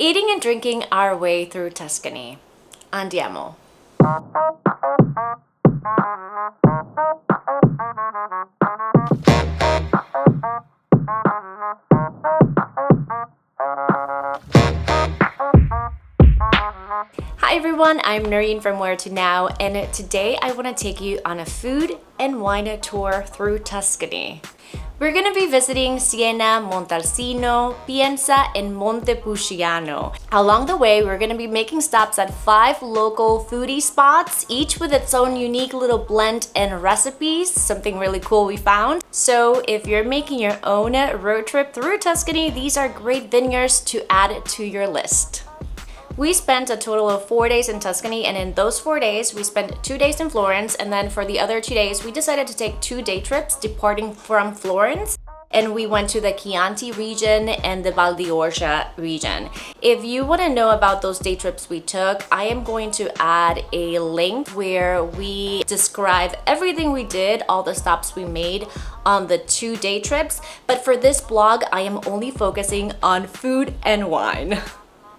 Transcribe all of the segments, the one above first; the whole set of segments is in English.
Eating and drinking our way through Tuscany. Andiamo. Hi everyone, I'm Noreen from Where to Now, and today I want to take you on a food and wine tour through Tuscany. We're going to be visiting Siena, Montalcino, Pienza, and Montepulciano. Along the way, we're going to be making stops at 5 local foodie spots, each with its own unique little blend and recipes, something really cool we found. So if you're making your own road trip through Tuscany, these are great vineyards to add to your list. We spent a total of 4 days in Tuscany, and in those 4 days, we spent 2 days in Florence, and then for the other 2 days, we decided to take 2 day trips departing from Florence, and we went to the Chianti region and the Val d'Orcia region. If you want to know about those day trips we took, I am going to add a link where we describe everything we did, all the stops we made on the 2 day trips, but for this blog, I am only focusing on food and wine.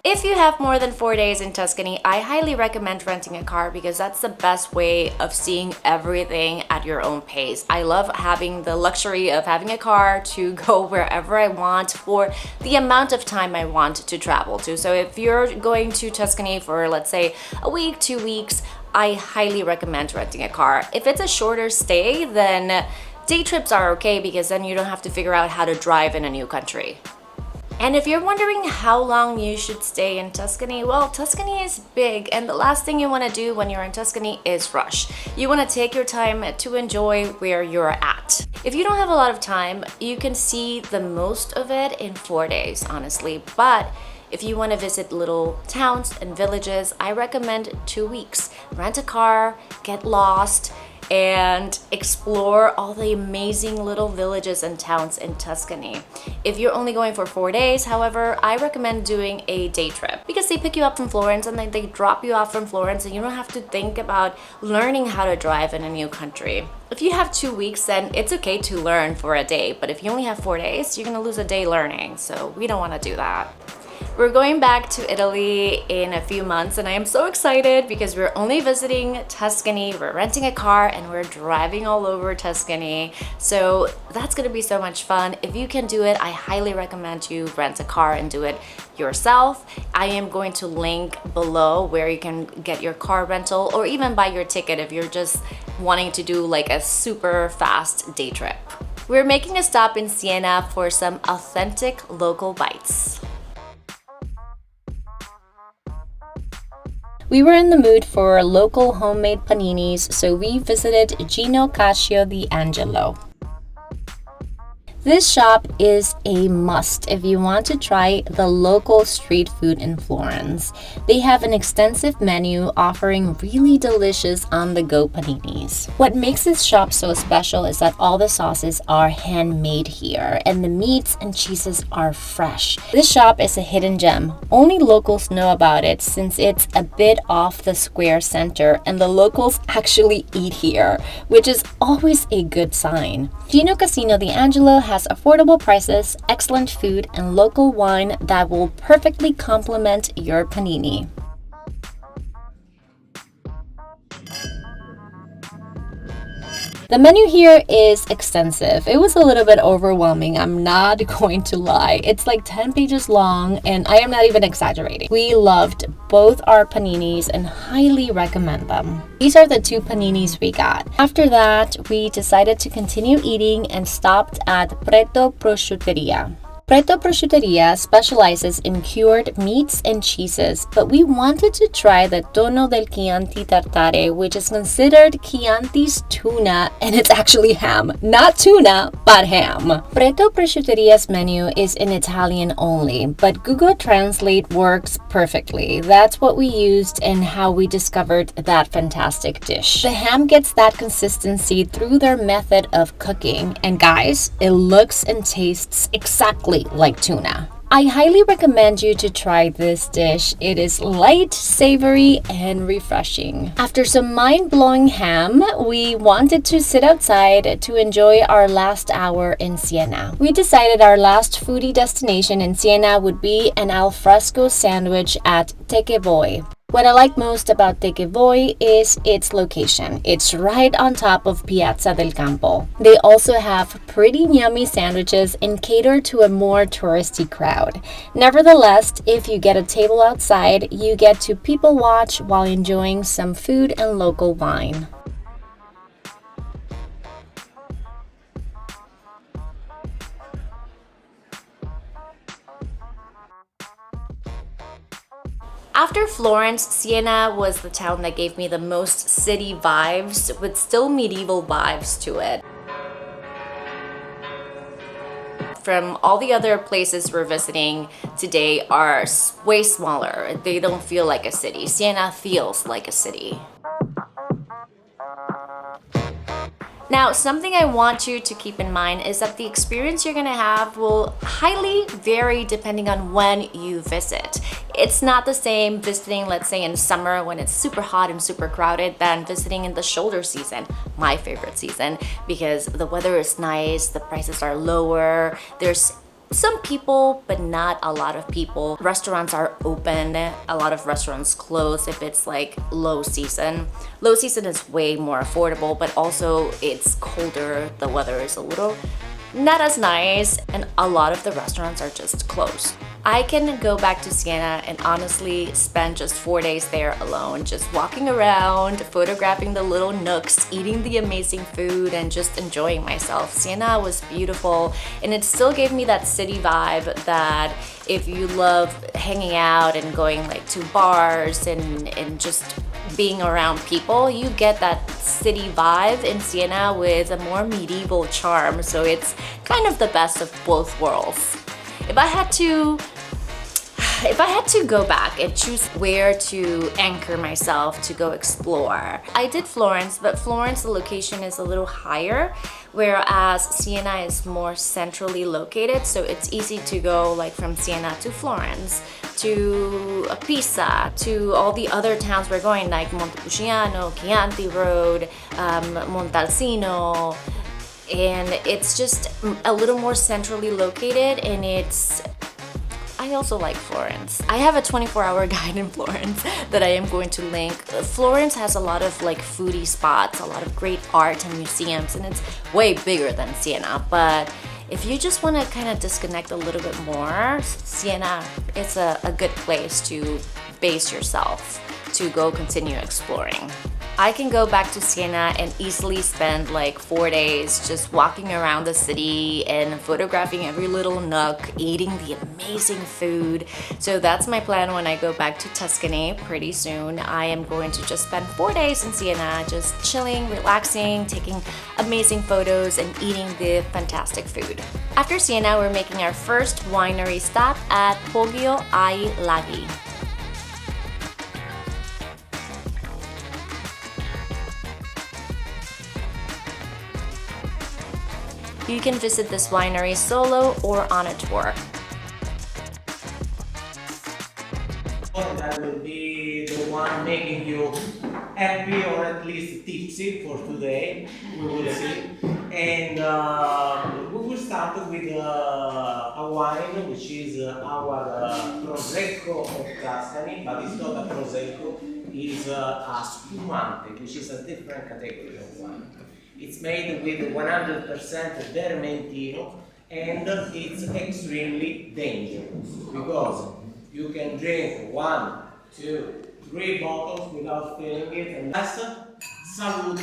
If you have more than 4 days in Tuscany, I highly recommend renting a car because that's the best way of seeing everything at your own pace. I love having the luxury of having a car to go wherever I want for the amount of time I want to travel to. So if you're going to Tuscany for, let's say, a week, 2 weeks, I highly recommend renting a car. If it's a shorter stay, then day trips are okay because then you don't have to figure out how to drive in a new country. And if you're wondering how long you should stay in Tuscany, well, Tuscany is big, and the last thing you want to do when you're in Tuscany is rush. You want to take your time to enjoy where you're at. If you don't have a lot of time, you can see the most of it in 4 days, honestly. But if you want to visit little towns and villages, I recommend 2 weeks. Rent a car, get lost, and explore all the amazing little villages and towns in Tuscany. If you're only going for 4 days, however, I recommend doing a day trip because they pick you up from Florence and then they drop you off from Florence and you don't have to think about learning how to drive in a new country. If you have 2 weeks, then it's okay to learn for a day, but if you only have 4 days, you're gonna lose a day learning, so we don't wanna do that. We're going back to Italy in a few months and I am so excited because we're only visiting Tuscany, we're renting a car and we're driving all over Tuscany. So that's gonna be so much fun. If you can do it, I highly recommend you rent a car and do it yourself. I am going to link below where you can get your car rental or even buy your ticket if you're just wanting to do like a super fast day trip. We're making a stop in Siena for some authentic local bites. We were in the mood for local homemade paninis, so we visited Gino Cascio di Angelo. This shop is a must if you want to try the local street food in Florence. They have an extensive menu offering really delicious on-the-go paninis. What makes this shop so special is that all the sauces are handmade here and the meats and cheeses are fresh. This shop is a hidden gem. Only locals know about it since it's a bit off the square center and the locals actually eat here, which is always a good sign. Gino Cascio di Angelo has affordable prices, excellent food, and local wine that will perfectly complement your panini. The menu here is extensive. It was a little bit overwhelming, I'm not going to lie. It's like 10 pages long and I am not even exaggerating. We loved both our paninis and highly recommend them. These are the 2 paninis we got. After that, we decided to continue eating and stopped at Preto Prosciutteria. Preto Prosciutteria specializes in cured meats and cheeses, but we wanted to try the tonno del Chianti tartare, which is considered Chianti's tuna, and it's actually ham. Not tuna, but ham. Preto Prosciutteria's menu is in Italian only, but Google Translate works perfectly. That's what we used and how we discovered that fantastic dish. The ham gets that consistency through their method of cooking, and guys, it looks and tastes exactly like tuna. I highly recommend you to try this dish. It is light, savory, and refreshing. After some mind-blowing ham, we wanted to sit outside to enjoy our last hour in Siena. We decided our last foodie destination in Siena would be an alfresco sandwich at Tequevoi. What I like most about Tequevoi is its location. It's right on top of Piazza del Campo. They also have pretty yummy sandwiches and cater to a more touristy crowd. Nevertheless, if you get a table outside, you get to people watch while enjoying some food and local wine. After Florence, Siena was the town that gave me the most city vibes, with still medieval vibes to it. From all the other places we're visiting today are way smaller. They don't feel like a city. Siena feels like a city. Now, something I want you to keep in mind is that the experience you're gonna have will highly vary depending on when you visit. It's not the same visiting, let's say, in summer when it's super hot and super crowded than visiting in the shoulder season, my favorite season, because the weather is nice, the prices are lower, there's some people, but not a lot of people. Restaurants are open. A lot of restaurants close if it's like low season. Low season is way more affordable, but also it's colder. The weather is a little not as nice, and a lot of the restaurants are just closed. I can go back to Siena and honestly spend just 4 days there alone, just walking around, photographing the little nooks, eating the amazing food, and just enjoying myself. Siena was beautiful, and it still gave me that city vibe that if you love hanging out and going like to bars and just being around people, you get that city vibe in Siena with a more medieval charm. So it's kind of the best of both worlds. If I had to go back and choose where to anchor myself to go explore, I did Florence, but Florence, the location is a little higher, whereas Siena is more centrally located, so it's easy to go like from Siena to Florence, to Pisa, to all the other towns we're going, like Montepulciano, Chianti Road, Montalcino, and it's just a little more centrally located, and I also like Florence. I have a 24-hour guide in Florence that I am going to link. Florence has a lot of like foodie spots, a lot of great art and museums, and it's way bigger than Siena. But if you just want to kind of disconnect a little bit more, Siena is a good place to base yourself, to go continue exploring. I can go back to Siena and easily spend like 4 days just walking around the city and photographing every little nook, eating the amazing food. So that's my plan when I go back to Tuscany pretty soon. I am going to just spend 4 days in Siena, just chilling, relaxing, taking amazing photos, and eating the fantastic food. After Siena, we're making our first winery stop at Poggio ai Laghi. You can visit this winery solo or on a tour. That will be the one making you happy or at least tipsy for today. We will see. And we will start with a wine which is our Prosecco of Tuscany, but it's not a Prosecco, it's a Spumante, which is a different category of wine. It's made with 100% Vermentino, and it's extremely dangerous because you can drink 1, 2, 3 bottles without feeling it, and that's salute.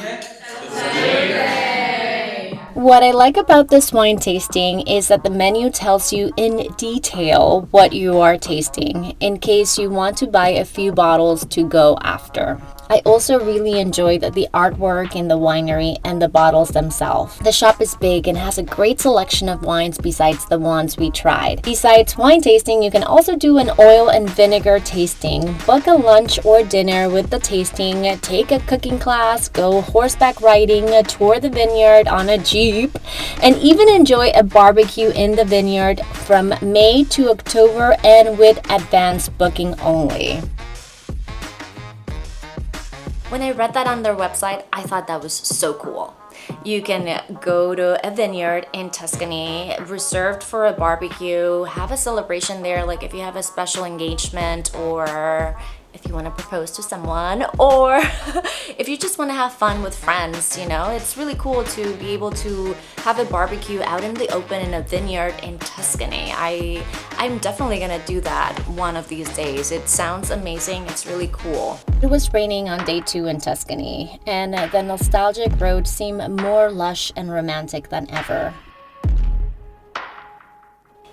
What I like about this wine tasting is that the menu tells you in detail what you are tasting, in case you want to buy a few bottles to go after. I also really enjoyed the artwork in the winery and the bottles themselves. The shop is big and has a great selection of wines besides the ones we tried. Besides wine tasting, you can also do an oil and vinegar tasting, book a lunch or dinner with the tasting, take a cooking class, go horseback riding, tour the vineyard on a jeep, and even enjoy a barbecue in the vineyard from May to October and with advance booking only. When I read that on their website, I thought that was so cool. You can go to a vineyard in Tuscany, reserved for a barbecue, have a celebration there, like if you have a special engagement or if you want to propose to someone, or if you just want to have fun with friends, you know, it's really cool to be able to have a barbecue out in the open in a vineyard in Tuscany. I'm definitely gonna do that one of these days. It sounds amazing. It's really cool. It was raining on day 2 in Tuscany, and the nostalgic roads seem more lush and romantic than ever.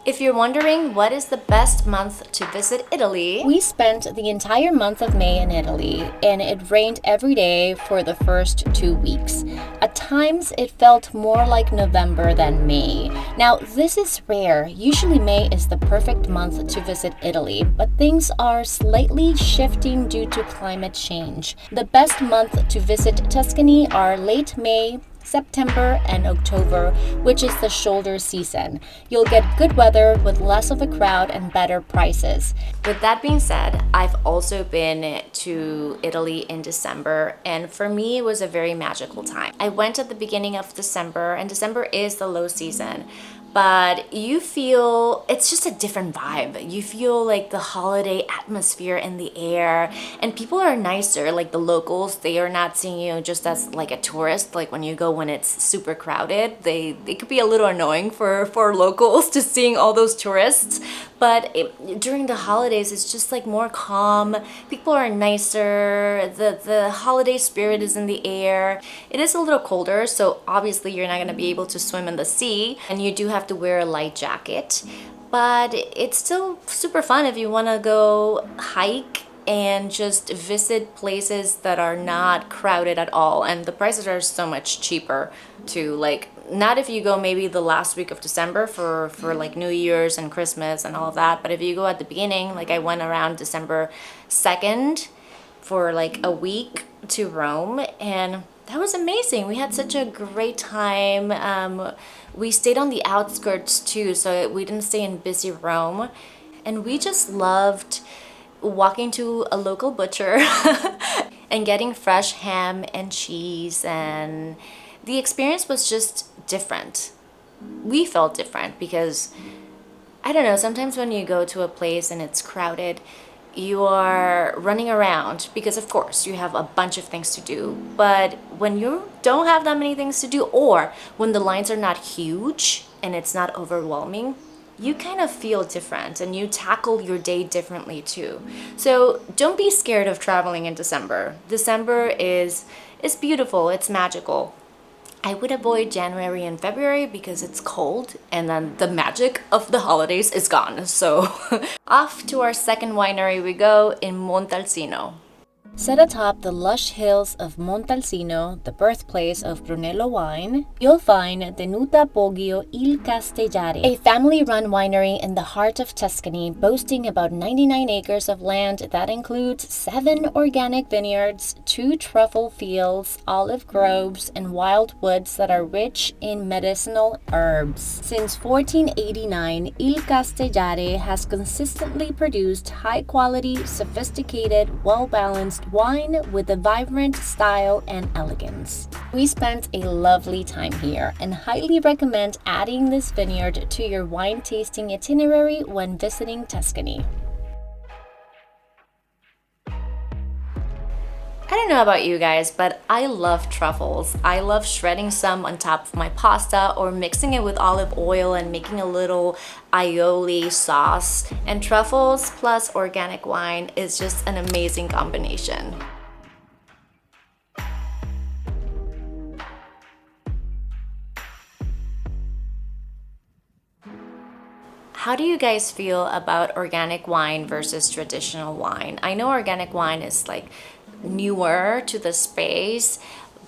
If you're wondering what is the best month to visit Italy, we spent the entire month of May in Italy, and it rained every day for the first 2 weeks. At times, it felt more like November than May. Now, this is rare. Usually May is the perfect month to visit Italy, but things are slightly shifting due to climate change. The best month to visit Tuscany are late May, September and October, which is the shoulder season. You'll get good weather with less of a crowd and better prices. With that being said, I've also been to Italy in December, and for me it was a very magical time. I went at the beginning of December, and December is the low season. But you feel, it's just a different vibe. You feel like the holiday atmosphere in the air, and people are nicer, like the locals. They are not seeing you just as like a tourist, like when you go when it's super crowded. They could be a little annoying for locals just seeing all those tourists. But during the holidays, it's just like more calm. People are nicer. The holiday spirit is in the air. It is a little colder, so obviously you're not gonna be able to swim in the sea, and you do have to wear a light jacket. But it's still super fun if you wanna go hike and just visit places that are not crowded at all, and the prices are so much cheaper too. Like, not if you go maybe the last week of December for like New Year's and Christmas and all of that, but if you go at the beginning, like I went around December 2nd for like a week to Rome, and that was amazing. We had such a great time. We stayed on the outskirts too, so we didn't stay in busy Rome, and we just loved walking to a local butcher and getting fresh ham and cheese, and the experience was just different. We felt different because, I don't know, sometimes when you go to a place and it's crowded, you are running around because of course you have a bunch of things to do. But when you don't have that many things to do, or when the lines are not huge and it's not overwhelming, you kind of feel different and you tackle your day differently too. So don't be scared of traveling in December. December is beautiful, it's magical. I would avoid January and February because it's cold and then the magic of the holidays is gone. So off to our second winery we go in Montalcino. Set atop the lush hills of Montalcino, the birthplace of Brunello wine, you'll find Tenuta Poggio il Castellare, a family-run winery in the heart of Tuscany, boasting about 99 acres of land that includes 7 organic vineyards, 2 truffle fields, olive groves, and wild woods that are rich in medicinal herbs. Since 1489, Il Castellare has consistently produced high-quality, sophisticated, well-balanced wine with a vibrant style and elegance. We spent a lovely time here and highly recommend adding this vineyard to your wine tasting itinerary when visiting Tuscany. I don't know about you guys, but I love truffles. I love shredding some on top of my pasta or mixing it with olive oil and making a little aioli sauce. And truffles plus organic wine is just an amazing combination. How do you guys feel about organic wine versus traditional wine? I know organic wine is like newer to the space.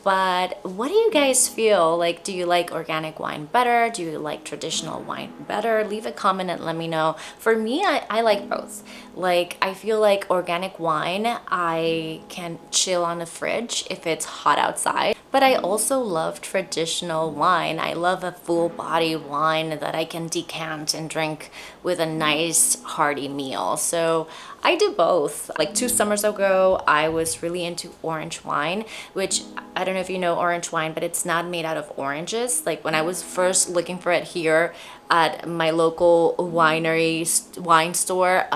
But what do you guys feel? Like, do you like organic wine better? Do you like traditional wine better? Leave a comment and let me know. For me, I like both. Like, I feel like organic wine, I can chill on the fridge if it's hot outside. But I also love traditional wine. I love a full body wine that I can decant and drink with a nice hearty meal. So I do both. Like 2 summers ago, I was really into orange wine, which I don't know if you know orange wine, but it's not made out of oranges. Like when I was first looking for it here at my local winery wine store,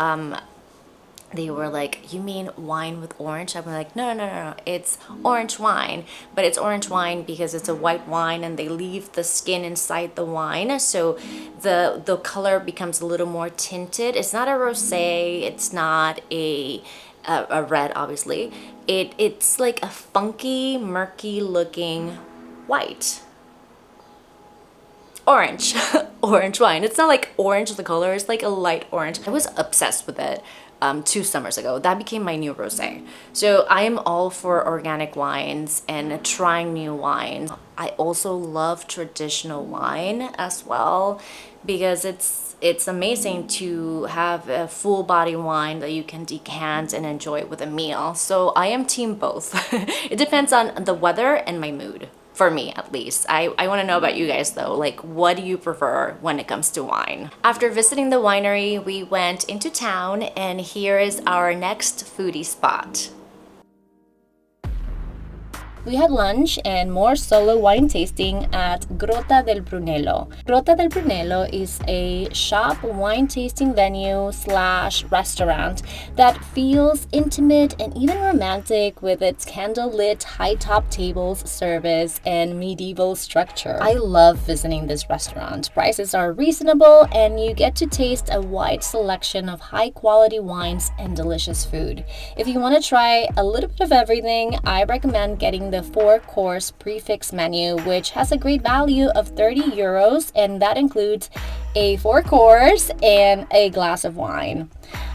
they were like, you mean wine with orange? I'm like, no, it's orange wine. But it's orange wine because it's a white wine and they leave the skin inside the wine. So the color becomes a little more tinted. It's not a rosé. It's not a red, obviously. It's like a funky, murky looking white. Orange. Orange wine. It's not like orange the color, it's like a light orange. I was obsessed with it 2 summers ago. That became my new rosé. So I am all for organic wines and trying new wines. I also love traditional wine as well because it's amazing to have a full body wine that you can decant and enjoy with a meal. So I am team both. It depends on the weather and my mood. For me, at least. I want to know about you guys though. Like, what do you prefer when it comes to wine? After visiting the winery, we went into town, and here is our next foodie spot. We had lunch and more solo wine tasting at Grotta del Brunello. Grotta del Brunello is a shop wine tasting venue slash restaurant that feels intimate and even romantic with its candlelit high top tables, service, and medieval structure. I love visiting this restaurant. Prices are reasonable and you get to taste a wide selection of high quality wines and delicious food. If you want to try a little bit of everything, I recommend getting the 4-course prefix menu, which has a great value of 30 euros, and that includes a 4-course and a glass of wine.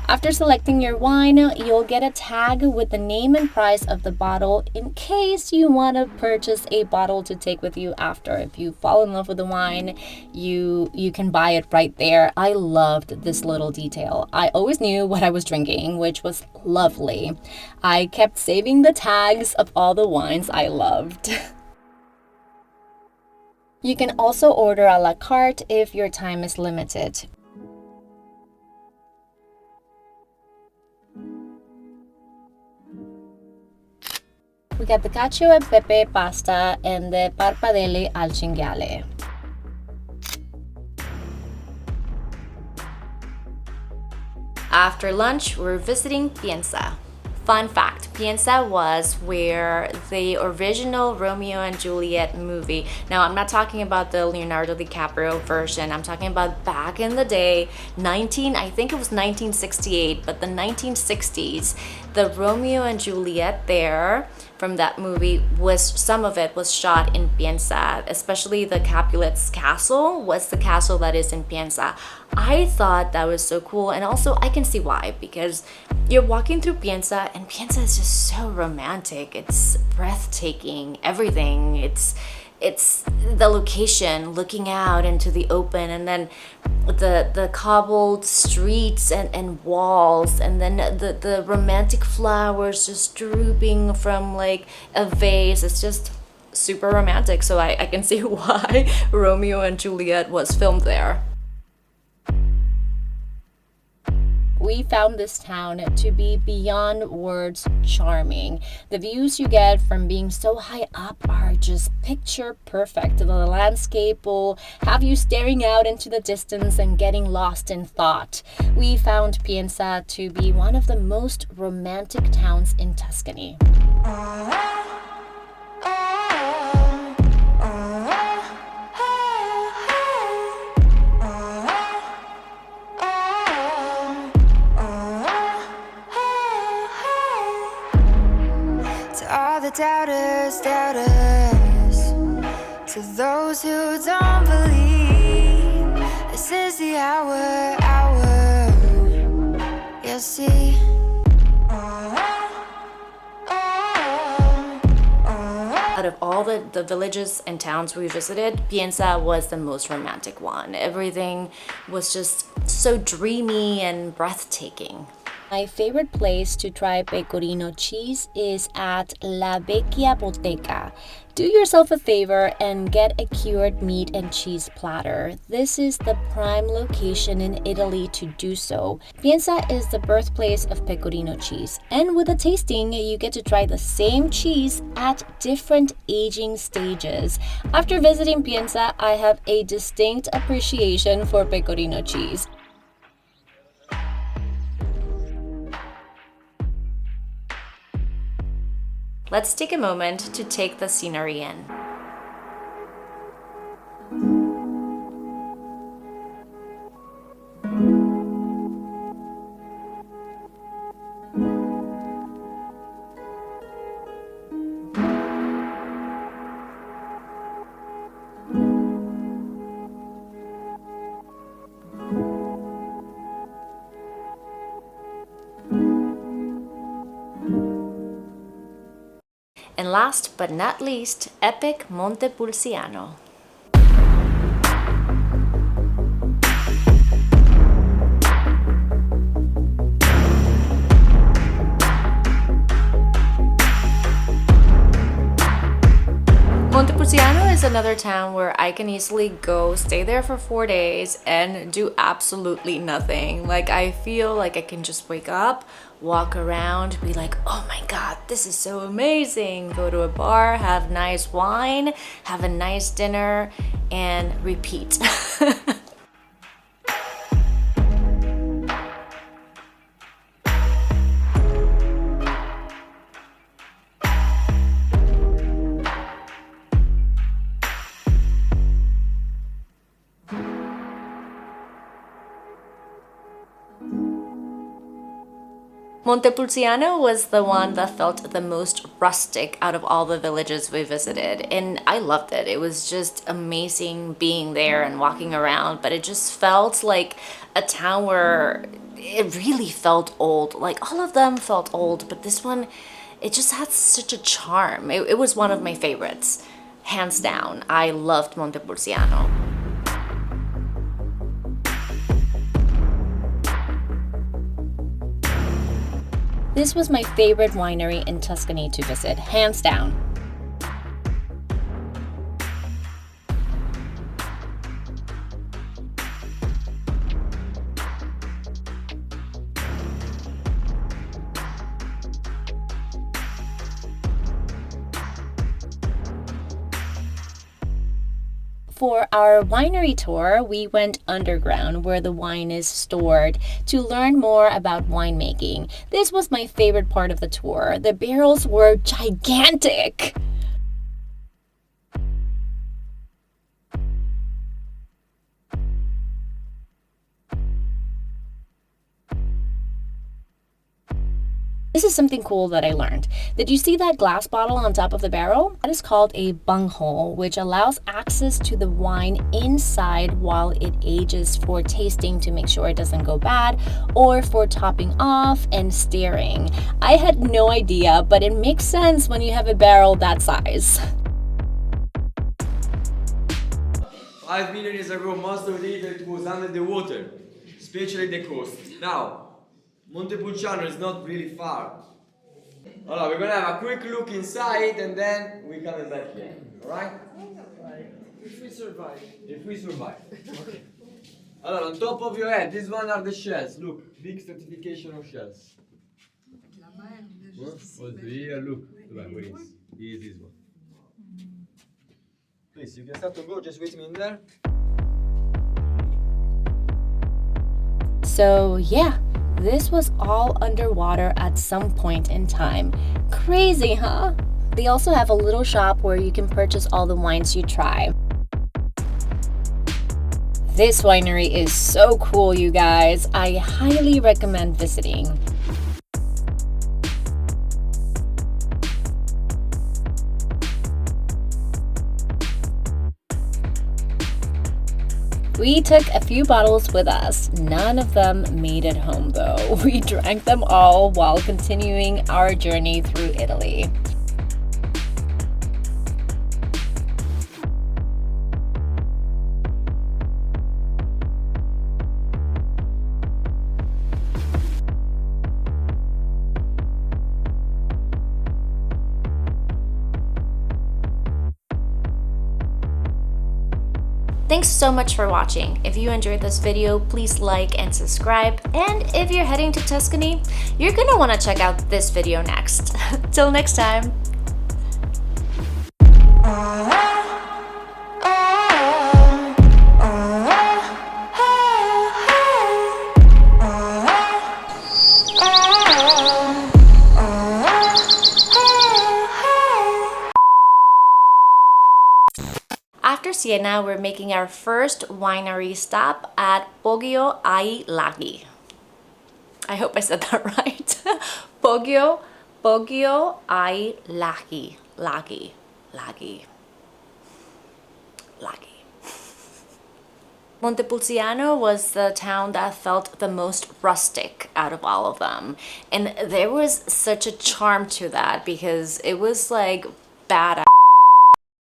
After selecting your wine, you'll get a tag with the name and price of the bottle in case you want to purchase a bottle to take with you after. If you fall in love with the wine, you can buy it right there. I loved this little detail. I always knew what I was drinking, which was lovely. I kept saving the tags of all the wines I loved. You can also order a la carte if your time is limited. We got the cacio e pepe pasta and the parpadelle al cinghiale. After lunch, we're visiting Pienza. Fun fact, Pienza was where the original Romeo and Juliet movie, now I'm not talking about the Leonardo DiCaprio version, I'm talking about back in the day, I think it was 1968, but the 1960s, the Romeo and Juliet there from that movie some of it was shot in Pienza, especially the Capulets castle was the castle that is in Pienza. I thought that was so cool, and also I can see why, because you're walking through Pienza and Pienza is just so romantic. It's breathtaking, everything. It's the location, looking out into the open, and then the cobbled streets and walls, and then the romantic flowers just drooping from like a vase. It's just super romantic, so I can see why Romeo and Juliet was filmed there. We found this town to be beyond words charming. The views you get from being so high up are just picture perfect. The landscape will have you staring out into the distance and getting lost in thought. We found Pienza to be one of the most romantic towns in Tuscany. All the doubters, to those who don't believe, this is the hour, you'll see. out of all the villages and towns we visited, Pienza was the most romantic one. Everything was just so dreamy and breathtaking. My favorite place to try pecorino cheese is at La Vecchia Bottega. Do yourself a favor and get a cured meat and cheese platter. This is the prime location in Italy to do so. Pienza is the birthplace of pecorino cheese, and with a tasting, you get to try the same cheese at different aging stages. After visiting Pienza, I have a distinct appreciation for pecorino cheese. Let's take a moment to take the scenery in. And last but not least, epic Montepulciano. Montepulciano is another town where I can easily go, stay there for 4 days and do absolutely nothing. Like, I feel like I can just wake up, walk around, be like, oh my god, this is so amazing. Go to a bar, have nice wine, have a nice dinner, and repeat. Montepulciano was the one that felt the most rustic out of all the villages we visited, and I loved it. It was just amazing being there and walking around, but it just felt like a town where it really felt old. Like, all of them felt old, but this one, it just had such a charm. It was one of my favorites, hands down. I loved Montepulciano. This was my favorite winery in Tuscany to visit, hands down. For our winery tour, we went underground where the wine is stored to learn more about winemaking. This was my favorite part of the tour. The barrels were gigantic. This is something cool that I learned. Did you see that glass bottle on top of the barrel? That is called a bunghole, which allows access to the wine inside while it ages for tasting to make sure it doesn't go bad, or for topping off and stirring. I had no idea, but it makes sense when you have a barrel that size. 5 million years ago, most of it was under the water, especially the coast. Now, Montepulciano is not really far. Allora, we're gonna have a quick look inside and then we're coming back here. Alright? If we survive. If we survive. Okay. Allora, on top of your head, these one are the shells. Look, big certification of shells. Also here, look. Where is? Here is this one. Please, you can start to go, just wait me in there. So yeah, this was all underwater at some point in time. Crazy, huh? They also have a little shop where you can purchase all the wines you try. This winery is so cool, you guys. I highly recommend visiting. We took a few bottles with us. None of them made it home though. We drank them all while continuing our journey through Italy. Thanks so much for watching. If you enjoyed this video, please like and subscribe. And if you're heading to Tuscany, you're gonna wanna check out this video next. Till next time. After Siena, we're making our first winery stop at Poggio ai Laghi. I hope I said that right. Poggio ai Laghi. Laghi. Montepulciano was the town that felt the most rustic out of all of them. And there was such a charm to that because it was like badass.